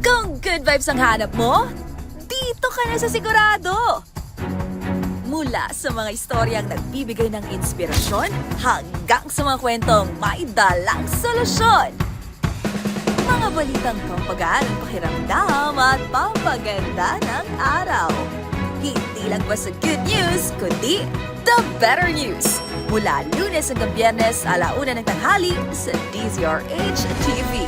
Kung good vibes ang hanap mo, dito ka na sa sigurado! Mula sa mga istoryang nagbibigay ng inspirasyon hanggang sa mga kwentong may dalang solusyon. Mga balitang pampagaan ang pakiramdam at pampaganda ng araw. Hindi lang basta good news, kundi the better news. Mula Lunes hanggang Biyernes, 1:00 ng tanghali sa DZRH TV.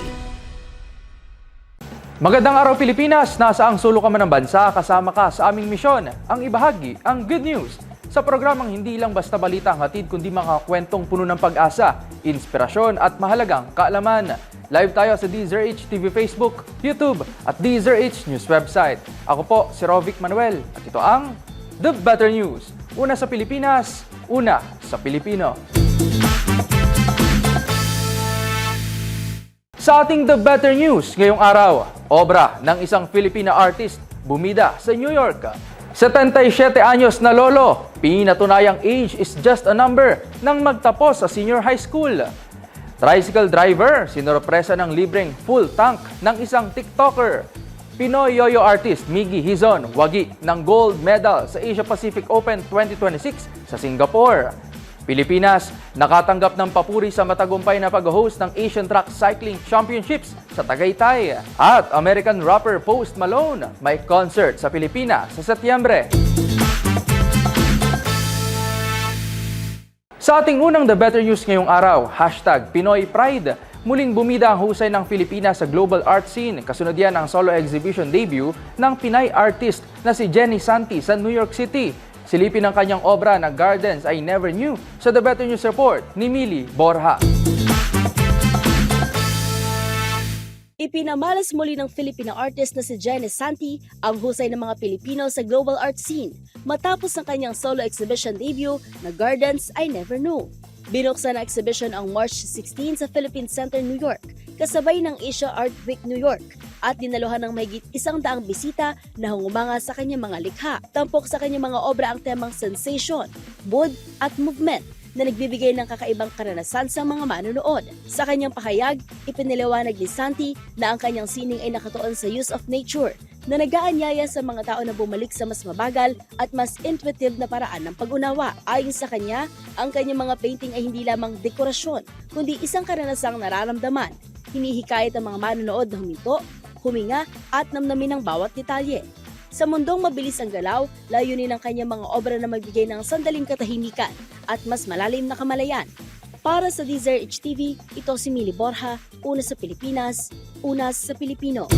Magandang araw Pilipinas! Nasa ang sulok ka man ng bansa, kasama ka sa aming misyon, ang ibahagi ang good news. Sa programang hindi lang basta balita ang hatid, kundi mga kwentong puno ng pag-asa, inspirasyon at mahalagang kaalaman. Live tayo sa DZRH TV Facebook, YouTube at DZRH News website. Ako po si Rovic Manuel at ito ang The Better News. Una sa Pilipinas, una sa Pilipino. Sa ating The Better News ngayong araw, obra ng isang Filipina artist bumida sa New York. 77 anyos na lolo, pinatunayang age is just a number nang magtapos sa senior high school. Tricycle driver, sinurpresa ng libreng full tank ng isang TikToker. Pinoy yoyo artist Miggy Hizon, wagi ng gold medal sa Asia Pacific Open 2026 sa Singapore. Pilipinas, nakatanggap ng papuri sa matagumpay na pag-host ng Asian Track Cycling Championships sa Tagaytay. At American rapper Post Malone may concert sa Pilipinas sa Setyembre. Sa ating unang The Better News ngayong araw, #Pinoy Pride. Muling bumida ang husay ng Pilipinas sa global art scene. Kasunod yan ang solo exhibition debut ng Pinay artist na si Jenny Santi sa New York City. Silipin ang kanyang obra na Gardens I Never Knew sa The Better News Report ni Mili Borja. Ipinamalas muli ng Filipina artist na si Jenny Santi ang husay ng mga Pilipino sa global art scene matapos ang kanyang solo exhibition debut na Gardens I Never Knew. Binuksan ang exhibition ang March 16 sa Philippine Center, New York, kasabay ng Asia Art Week New York at dinaluhan ng mahigit 100 bisita na hungumanga sa kanyang mga likha. Tampok sa kanyang mga obra ang temang sensation, mood at movement na nagbibigay ng kakaibang karanasan sa mga manonood. Sa kanyang pahayag, ipinaliwanag ni Santi na ang kanyang sining ay nakatuon sa use of nature na nag-aanyaya sa mga tao na bumalik sa mas mabagal at mas intuitive na paraan ng pag-unawa. Ayon sa kanya, ang kanyang mga painting ay hindi lamang dekorasyon, kundi isang karanasang nararamdaman. Hinihikayat ang mga manonood na huminto, huminga at namnamin ang bawat detalye. Sa mundong mabilis ang galaw, layunin ng kanyang mga obra na magbigay ng sandaling katahimikan at mas malalim na kamalayan. Para sa DZRH TV, ito si Mili Borja, una sa Pilipinas, una sa Pilipino.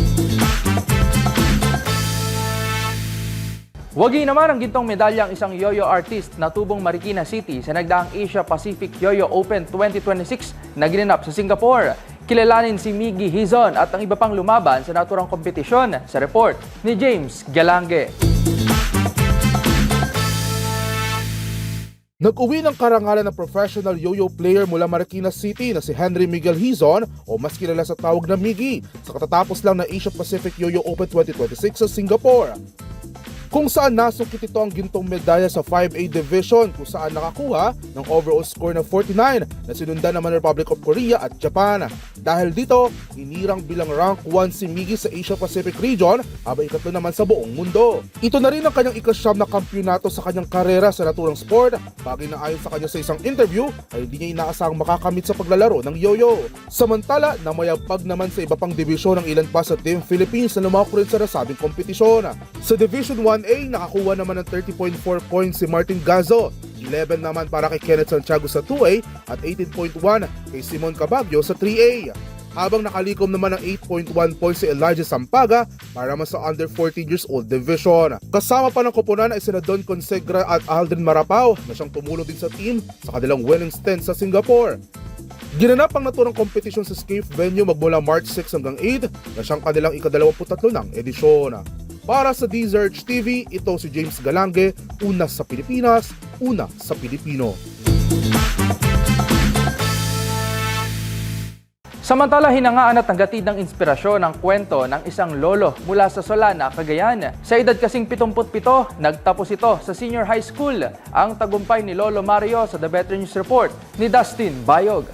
Wagi naman ang gintong medalya ang isang yoyo artist na tubong Marikina City sa nagdaang Asia Pacific Yoyo Open 2026 na ginanap sa Singapore. Kilalanin si Miggy Hizon at ang iba pang lumaban sa naturang kompetisyon sa report ni James Galange. Nag-uwi ng karangalan ng professional yo-yo player mula Marikina City na si Henry Miguel Hizon o mas kilala sa tawag na Miggy sa katatapos lang na Asia Pacific Yoyo Open 2026 sa Singapore. Kung saan nasungkit ito ang gintong medalya sa 5A Division kung saan nakakuha ng overall score na 49 na sinundan naman ng Republic of Korea at Japan. Dahil dito, inirang bilang rank 1 si Miggy sa Asia Pacific region habang ikatlo naman sa buong mundo. Ito na rin ang kanyang ika-9 na kampyonato sa kanyang karera sa naturang sport, bagay na ayon sa kanya sa isang interview ay hindi niya inaasahang makakamit sa paglalaro ng yo-yo. Samantala, namayagpag naman sa iba pang dibisyon ng ilan pa sa Team Philippines na lumako rin sa nasabing kompetisyon. Sa Division 1A, nakakuha naman ng 30.4 points si Martin Gazo, 11 naman para kay Kenneth Santiago sa 2A at 18.1 kay Simon Cabagyo sa 3A. Habang nakalikom naman ng 8.1 points si Elijah Sampaga para naman sa under 14 years old division. Kasama pa ng koponan ay sina Don Consegra at Aldrin Marapao na siyang tumulong din sa team sa kanilang winning stint sa Singapore. Ginanap ang naturang kompetisyon sa Scaife venue magmula March 6 hanggang 8 na siyang kanilang ika-23 ng edisyon. Para sa DZRH TV, ito si James Galange, una sa Pilipinas, una sa Pilipino. Samantala, hinangaan at naghatid ng inspirasyon ang kwento ng isang lolo mula sa Solana, Cagayan. Sa edad kasing 77, nagtapos ito sa senior high school. Ang tagumpay ni Lolo Mario sa The Better News Report ni Dustin Bayog.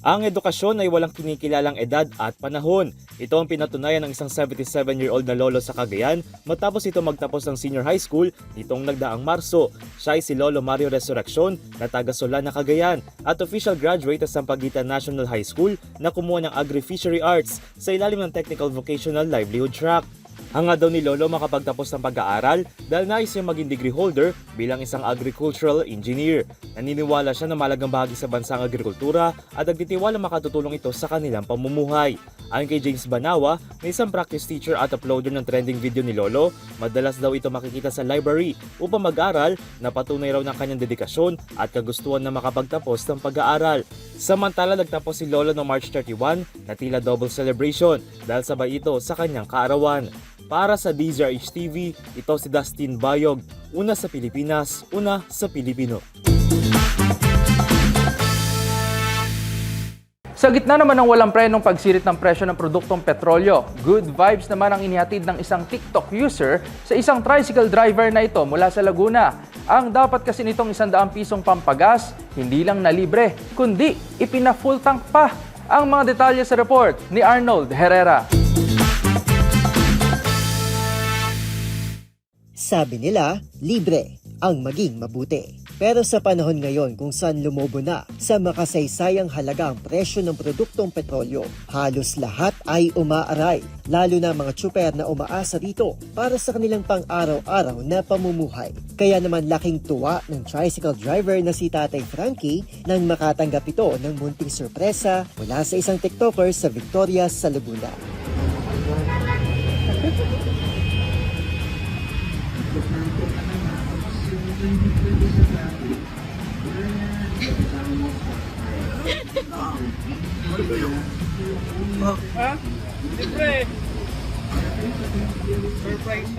Ang edukasyon ay walang kinikilalang edad at panahon. Ito ang pinatunayan ng isang 77-year-old na lolo sa Cagayan matapos ito magtapos ng senior high school nitong nagdaang Marso. Siya ay si Lolo Mario Resurreccion na taga Solana, Cagayan at official graduate sa Sampaguita National High School na kumuha ng Agri-Fishery Arts sa ilalim ng Technical Vocational Livelihood Track. Hanga daw ni Lolo makapagtapos ng pag-aaral dahil nais niyang maging degree holder bilang isang agricultural engineer. Naniniwala siya na malagang bahagi sa bansang agrikultura at nagtitiwala makatutulong ito sa kanilang pamumuhay. Ayon kay James Banawa, na isang practice teacher at uploader ng trending video ni Lolo, madalas daw ito makikita sa library upang mag-aral na patunay raw ng kanyang dedikasyon at kagustuhan na makapagtapos ng pag-aaral. Samantala nagtapos si Lolo noong March 31 na tila double celebration dahil sabay ito sa kanyang kaarawan. Para sa DZRH TV, ito si Dustin Bayog, una sa Pilipinas, una sa Pilipino. Sa gitna naman ng walang prenong pagsirit ng presyo ng produktong petrolyo, good vibes naman ang inihatid ng isang TikTok user sa isang tricycle driver na ito mula sa Laguna. Ang dapat kasi nitong 100 pisong pampagas, hindi lang na libre, kundi ipina-full tank pa. Ang mga detalye sa report ni Arnold Herrera. Sabi nila, libre ang maging mabuti. Pero sa panahon ngayon kung saan lumobo na sa makasaysayang halaga ang presyo ng produktong petrolyo, halos lahat ay umaaray, lalo na mga tsuper na umaasa dito para sa kanilang pang-araw-araw na pamumuhay. Kaya naman laking tuwa ng tricycle driver na si Tatay Frankie nang makatanggap ito ng munting sorpresa mula sa isang TikToker sa Victoria sa Laguna.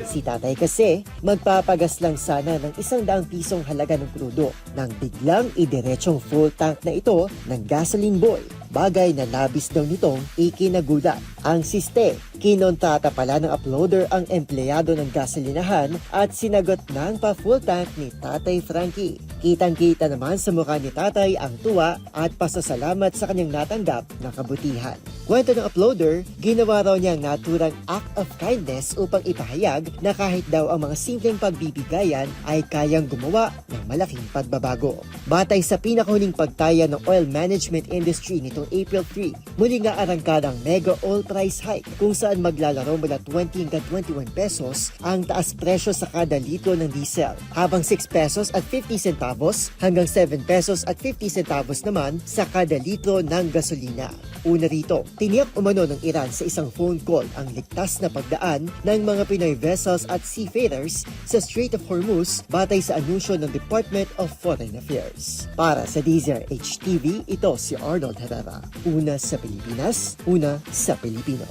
Si Tatay kasi magpapagas lang sana ng 100 pisong halaga ng krudo nang biglang idiretsong full tank na ito ng gasoline boy. Bagay na labis daw nitong ikinagulat. Ang siste, kinontata pala ng uploader ang empleyado ng gasolinahan at sinagot ng pa-full tank ni Tatay Frankie. Kitang-kita naman sa mukha ni Tatay ang tuwa at pasasalamat sa kanyang natanggap na kabutihan. Kwento ng uploader, ginawa raw niya ang naturang act of kindness upang ipahayag na kahit daw ang mga simpleng pagbibigayan ay kayang gumawa ng malaking pagbabago. Batay sa pinakahuling pagtaya ng oil management industry nitong April 3, muli nga arangkada ang mega oil price hike kung saan maglalaro mula 20 hanggang 21 pesos ang taas presyo sa kada litro ng diesel, habang 6 pesos at 50 centavos hanggang 7 pesos at 50 centavos naman sa kada litro ng gasolina. Una rito, tiniyak umano ng Iran sa isang phone call ang ligtas na pagdaan ng mga Pinoy vessels at seafarers sa Strait of Hormuz batay sa anunsyo ng Department of Foreign Affairs. Para sa DZRH TV, ito si Arnold Herrera. Una sa Pilipinas, una sa Pilipino.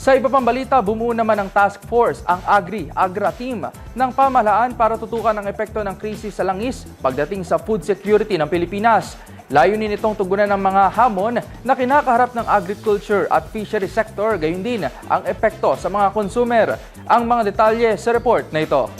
Sa iba pang balita, bumuo naman ng task force ang Agri-Agra team ng pamahalaan para tutukan ang epekto ng krisis sa langis pagdating sa food security ng Pilipinas. Layunin itong tugunan ng mga hamon na kinakaharap ng agriculture at fishery sector, gayon din ang epekto sa mga consumer. Ang mga detalye sa report na ito.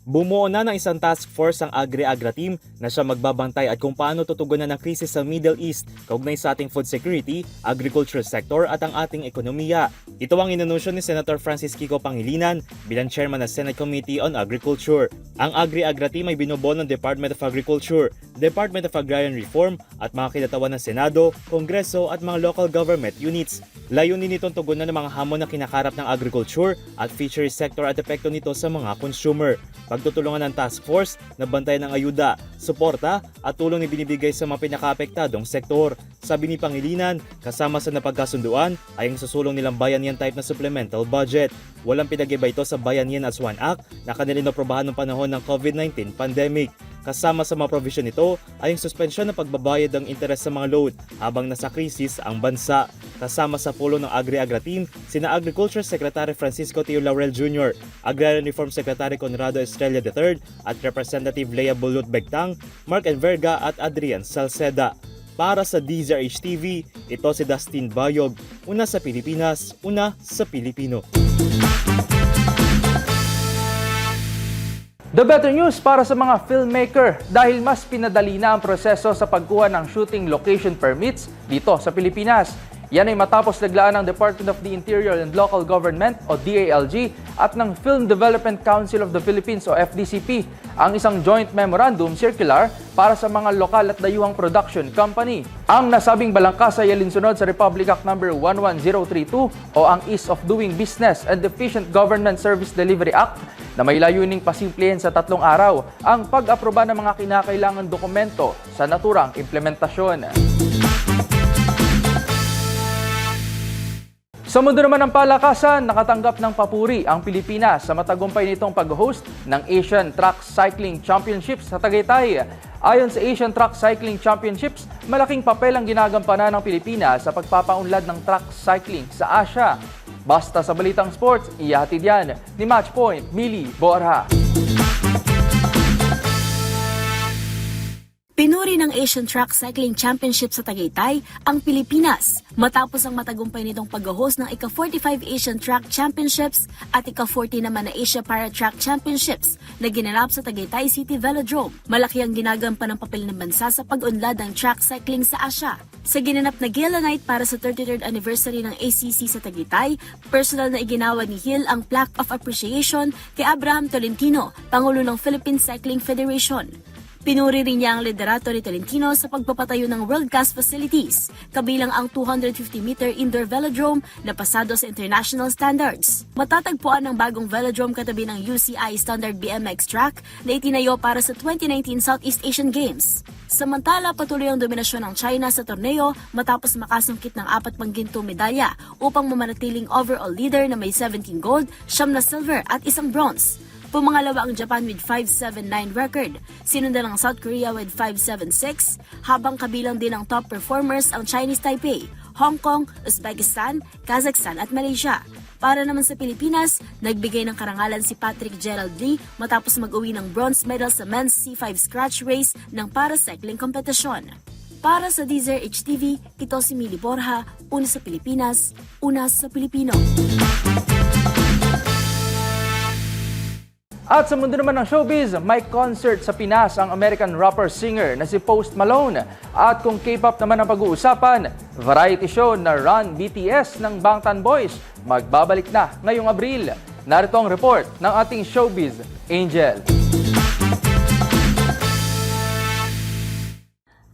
Bumuo na ng isang task force ang Agri-Agra team na siya magbabantay at kung paano tutugunan ng krisis sa Middle East kaugnay sa ating food security, agricultural sector at ang ating ekonomiya. Ito ang inanunsyo ni Senator Francis Kiko Pangilinan bilang chairman ng Senate Committee on Agriculture. Ang Agri-Agra team ay binubuo ng Department of Agriculture, Department of Agrarian Reform at mga kinatawan ng Senado, Kongreso at mga local government units. Layunin nitong tugunan ng mga hamon na kinakarap ng agriculture at fishery sector at epekto nito sa mga consumer. Pagtutulungan ng task force na bantayan ng ayuda, suporta at tulong na binibigay sa mga pinakaapektadong sektor. Sabi ni Pangilinan, kasama sa napagkasunduan ay ang susulong nilang Bayanihan type na supplemental budget. Walang pinag-iba ito sa Bayanihan as One Act na kanilang naprobahan noong panahon ng COVID-19 pandemic. Kasama sa mga provision nito ay ang suspensyon ng pagbabayad ng interes sa mga loan habang nasa krisis ang bansa. Kasama sa pulong ng Agri-Agra team, sina Agriculture Secretary Francisco Teo Laurel Jr., Agrarian Reform Secretary Conrado Estrella III at Representative Lea Bulut Begtang, Mark Enverga at Adrian Salceda. Para sa DZRH TV, ito si Dustin Bayog, una sa Pilipinas, una sa Pilipino. The better news para sa mga filmmaker dahil mas pinadali na ang proseso sa pagkuha ng shooting location permits dito sa Pilipinas. Yan ay matapos naglaan ng Department of the Interior and Local Government o DALG at ng Film Development Council of the Philippines o FDCP ang isang joint memorandum circular para sa mga lokal at dayuhang production company. Ang nasabing balangkas ay alinsunod sa Republic Act No. 11032 o ang Ease of Doing Business and Efficient Government Service Delivery Act na may layuning pasimplihin sa 3 araw ang pag-aproba ng mga kinakailangan dokumento sa naturang implementasyon. Sa mundo naman ng palakasan, nakatanggap ng papuri ang Pilipinas sa matagumpay nitong pag-host ng Asian Track Cycling Championships sa Tagaytay. Ayon sa Asian Track Cycling Championships, malaking papel ang ginagampanan ng Pilipinas sa pagpapaunlad ng track cycling sa Asia. Basta sa Balitang Sports, ihatid yan ni Matchpoint, Mili Borja. Pinuri ng Asian Track Cycling Championship sa Tagaytay ang Pilipinas matapos ang matagumpay nitong pag-host ng ika-45 Asian Track Championships at ika-40 naman na Asia Para Track Championships na ginanap sa Tagaytay City Velodrome. Malaki ang ginagampan ng papel ng bansa sa pag-unlad ng track cycling sa Asia. Sa ginanap na gala night para sa 33rd anniversary ng ACC sa Tagaytay, personal na iginawa ni Hill ang Plaque of Appreciation kay Abraham Tolentino, Pangulo ng Philippine Cycling Federation. Pinuri rin niya ang liderato ni Tolentino sa pagpapatayo ng world-class facilities, kabilang ang 250-meter indoor velodrome na pasado sa international standards. Matatagpuan ang bagong velodrome katabi ng UCI Standard BMX track na itinayo para sa 2019 Southeast Asian Games. Samantala, patuloy ang dominasyon ng China sa torneo matapos makasungkit ng 4 pang ginto medalya upang mamanatiling overall leader na may 17 gold, 9 na silver at 1 bronze. Pumangalawa ang Japan with 5.79 record, sinundan ng South Korea with 5.76, habang kabilang din ang top performers ang Chinese Taipei, Hong Kong, Uzbekistan, Kazakhstan at Malaysia. Para naman sa Pilipinas, nagbigay ng karangalan si Patrick Gerald Lee matapos mag-uwi ng bronze medal sa men's C5 scratch race ng para-cycling kompetisyon. Para sa Deezer HTV, ito si Mili Borja, una sa Pilipinas, una sa Pilipino. At sa mundo naman ng showbiz, may concert sa Pinas ang American rapper-singer na si Post Malone. At kung K-pop naman ang pag-uusapan, variety show na Run BTS ng Bangtan Boys magbabalik na ngayong Abril. Narito ang report ng ating showbiz, Angel.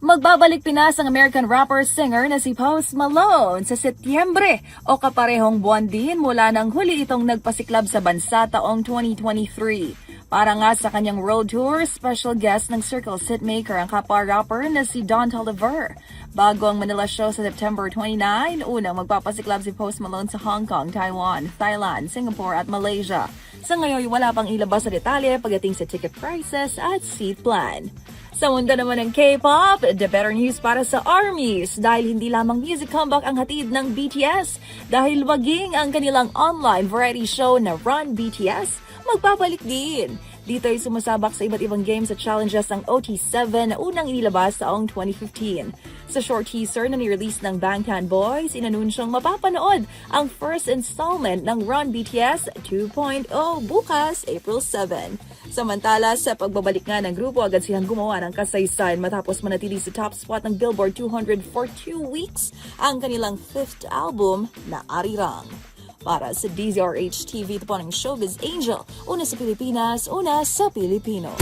Magbabalik Pinas ang American rapper-singer na si Post Malone sa Setyembre o kaparehong buwan din mula nang huli itong nagpasiklab sa bansa taong 2023. Para nga sa kanyang road tour, special guest ng Circle Hitmaker ang kapwa-rapper na si Don Toliver. Bago ang Manila show sa September 29, unang magpapasiklab si Post Malone sa Hong Kong, Taiwan, Thailand, Singapore at Malaysia. Sa ngayon, wala pang ilabas sa detalye pagdating sa ticket prices at seat plan. Sa mundo naman ng K-pop, the better news para sa ARMYs dahil hindi lamang music comeback ang hatid ng BTS dahil waging ang kanilang online variety show na Run BTS magbabalik din. Dito ay sumasabak sa iba't ibang games at challenges ang OT7 na unang inilabas taong 2015. Sa short teaser na ni-release ng Bangtan Boys, inanunsyang mapapanood ang first installment ng Run BTS 2.0 bukas, April 7. Samantala, sa pagbabalik nga ng grupo, agad silang gumawa ng kasaysayan matapos manatili sa top spot ng Billboard 200 for 2 weeks ang kanilang 5th album na Arirang. Para sa DZRH TV, ito po ng Showbiz Angel. Una sa Pilipinas, una sa Pilipino.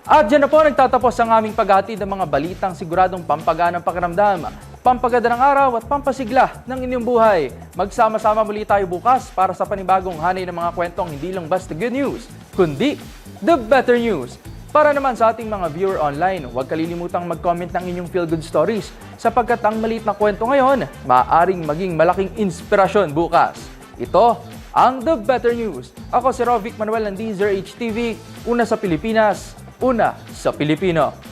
At dyan na po nagtatapos ang aming paghatid ng mga balitang siguradong pampagaan ng pakiramdam, pampaganda ng araw at pampasigla ng inyong buhay. Magsama-sama muli tayo bukas para sa panibagong hanay ng mga kwentong hindi lang basta good news, kundi the better news. Para naman sa ating mga viewer online, huwag kalilimutang mag-comment ng inyong feel-good stories sapagkat ang maliit na kwento ngayon, maaaring maging malaking inspirasyon bukas. Ito ang The Better News. Ako si Rovic Manuel ng Deezer HTV, una sa Pilipinas, una sa Pilipino.